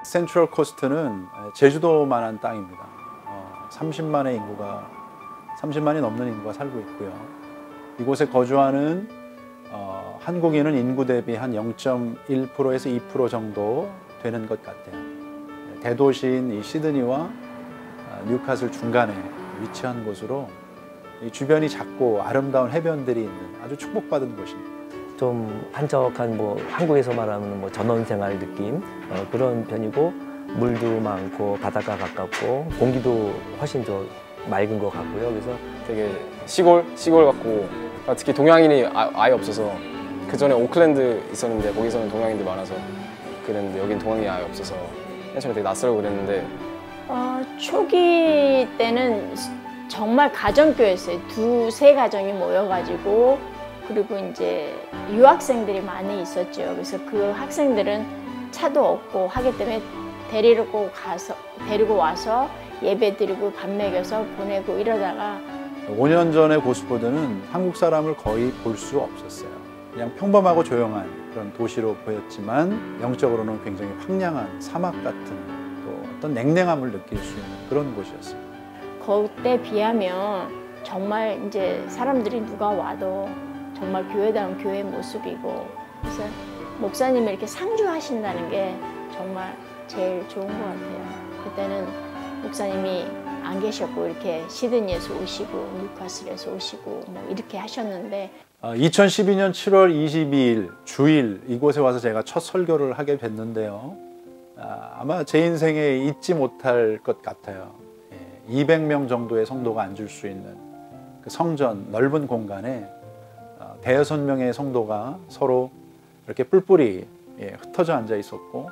센트럴 코스트는 제주도만한 땅입니다. 30만이 넘는 인구가 살고 있고요. 이곳에 거주하는 한국인은 인구 대비 한 0.1%에서 2% 정도 되는 것 같아요. 대도시인 이 시드니와 뉴카슬 중간에 위치한 곳으로 이 주변이 작고 아름다운 해변들이 있는 아주 축복받은 곳입니다. 좀 한적한 한국에서 말하는 전원생활 느낌 그런 편이고, 물도 많고 바닷가 가깝고 공기도 훨씬 더 맑은 것 같고요. 그래서 되게 시골 같고, 특히 동양인이 아예 없어서, 그 전에 오클랜드 있었는데 거기서는 동양인들 많아서 그랬는데 여긴 동양인이 아예 없어서 처음에 되게 낯설고 그랬는데, 초기 때는 정말 가정교회였어요. 두세 가정이 모여가지고, 그리고 이제 유학생들이 많이 있었죠. 그래서 그 학생들은 차도 없고 하기 때문에 데리고 와서 예배 드리고 밥 먹여서 보내고 이러다가 5년 전에 고스포드는 한국 사람을 거의 볼 수 없었어요. 그냥 평범하고 조용한 그런 도시로 보였지만 영적으로는 굉장히 황량한 사막 같은, 또 어떤 냉랭함을 느낄 수 있는 그런 곳이었어요. 그때 비하면 정말 이제 사람들이 누가 와도 정말 교회다운 교회 모습이고, 그래서 목사님이 이렇게 상주하신다는 게 정말 제일 좋은 것 같아요. 그때는 목사님이 안 계셨고 이렇게 시드니에서 오시고 뉴카슬에서 오시고 이렇게 하셨는데, 2012년 7월 22일 주일 이곳에 와서 제가 첫 설교를 하게 됐는데요. 아마 제 인생에 잊지 못할 것 같아요. 200명 정도의 성도가 앉을 수 있는 그 성전 넓은 공간에 대여섯 명의 성도가 서로 이렇게 뿔뿔이 흩어져 앉아 있었고,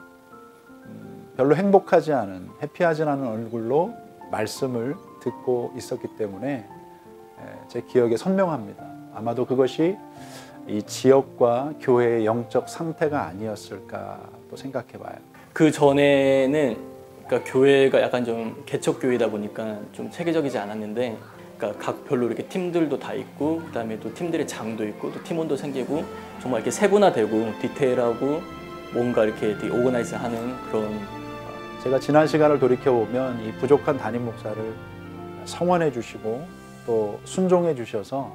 별로 행복하지 않은, 해피하지 않은 얼굴로 말씀을 듣고 있었기 때문에 제 기억에 선명합니다. 아마도 그것이 이 지역과 교회의 영적 상태가 아니었을까 또 생각해 봐요. 그 전에는 그러니까 교회가 약간 좀 개척 교회다 보니까 좀 체계적이지 않았는데, 그러니까 각별로 이렇게 팀들도 다 있고, 그다음에 또 팀들의 장도 있고, 또 팀원도 생기고, 정말 이렇게 세분화되고 디테일하고 뭔가 이렇게 되게 오거나이즈하는 그런. 제가 지난 시간을 돌이켜 보면 이 부족한 담임 목사를 성원해 주시고 또 순종해 주셔서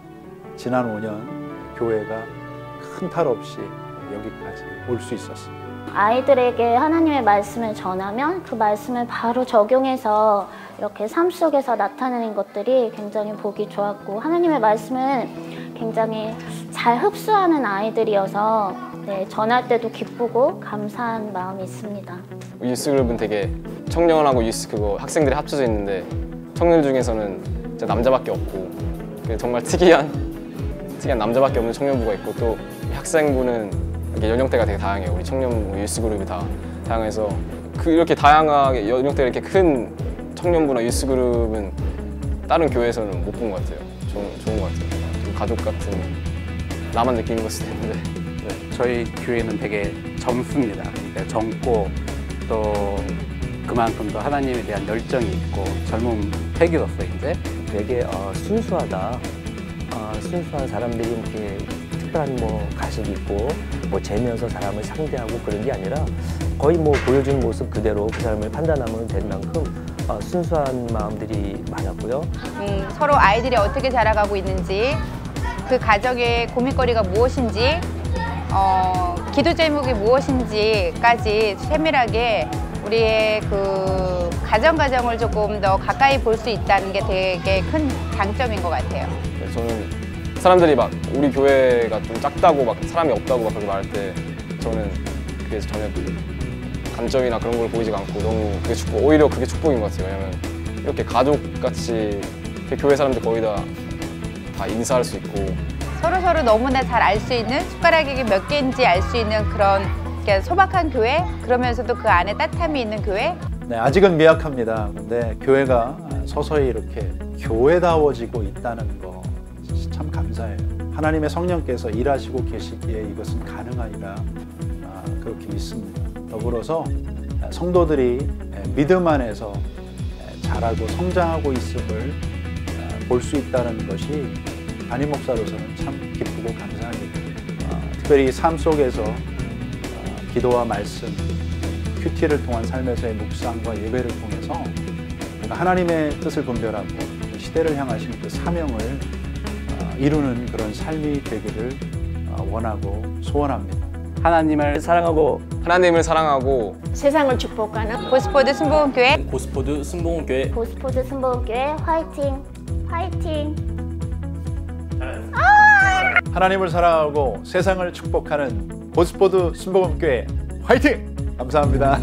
지난 5년 교회가 큰 탈 없이 여기까지 올 수 있었습니다. 아이들에게 하나님의 말씀을 전하면 그 말씀을 바로 적용해서 이렇게 삶 속에서 나타내는 것들이 굉장히 보기 좋았고, 하나님의 말씀을 굉장히 잘 흡수하는 아이들이어서 전할 때도 기쁘고 감사한 마음이 있습니다. 유스그룹은 되게 청년하고 학생들이 합쳐져 있는데, 청년 중에서는 진짜 남자밖에 없고, 정말 특이한 남자밖에 없는 청년부가 있고, 또 학생부는 연령대가 되게 다양해요. 우리 청년부 유스그룹이 다 다양해서 이렇게 다양하게 연령대가 이렇게 큰 청년부나 유스그룹은 다른 교회에서는 못 본 것 같아요. 좋은 것 같아요. 좀 가족 같은, 나만 느끼는 걸 수도 있는데. 네, 저희 교회는 되게 젊습니다. 그러니까 젊고 또 그만큼 또 하나님에 대한 열정이 있고 젊은 패기로서 이제 되게 순수하다. 순수한 사람들이 이렇게 특별한 가식이 있고 재면서 사람을 상대하고 그런 게 아니라 거의 보여주는 모습 그대로 그 사람을 판단하면 될 만큼 순수한 마음들이 많았고요. 서로 아이들이 어떻게 자라가고 있는지, 그 가정의 고민거리가 무엇인지, 기도 제목이 무엇인지까지 세밀하게 우리의 그 가정을 조금 더 가까이 볼 수 있다는 게 되게 큰 장점인 것 같아요. 저는 사람들이 우리 교회가 좀 작다고 사람이 없다고 그렇게 말할 때, 저는 그게 전혀 단점이나 그런 걸 보이지가 않고 너무 그게 오히려 그게 축복인 것 같아요. 왜냐면 이렇게 가족같이 교회 사람들 거의 다 인사할 수 있고, 서로 너무나 잘 알 수 있는, 숟가락이 몇 개인지 알 수 있는 그런 소박한 교회, 그러면서도 그 안에 따뜻함이 있는 교회. 네, 아직은 미약합니다. 근데 교회가 서서히 이렇게 교회다워지고 있다는 거 참 감사해요. 하나님의 성령께서 일하시고 계시기에 이것은 가능하리라 그렇게 믿습니다. 더불어서 성도들이 믿음 안에서 자라고 성장하고 있음을 볼 수 있다는 것이 담임 목사로서는 참 기쁘고 감사한 일입니다. 특별히 삶 속에서 기도와 말씀, 큐티를 통한 삶에서의 묵상과 예배를 통해서 우리가 하나님의 뜻을 분별하고 시대를 향하신 그 사명을 이루는 그런 삶이 되기를 원하고 소원합니다. 하나님을 사랑하고 하나님을 사랑하고 세상을 축복하는 고스포드 순복음교회 고스포드 순복음교회 고스포드 순복음교회 화이팅! 화이팅! 하나님을 사랑하고 세상을 축복하는 고스포드 순복음교회 화이팅! 감사합니다.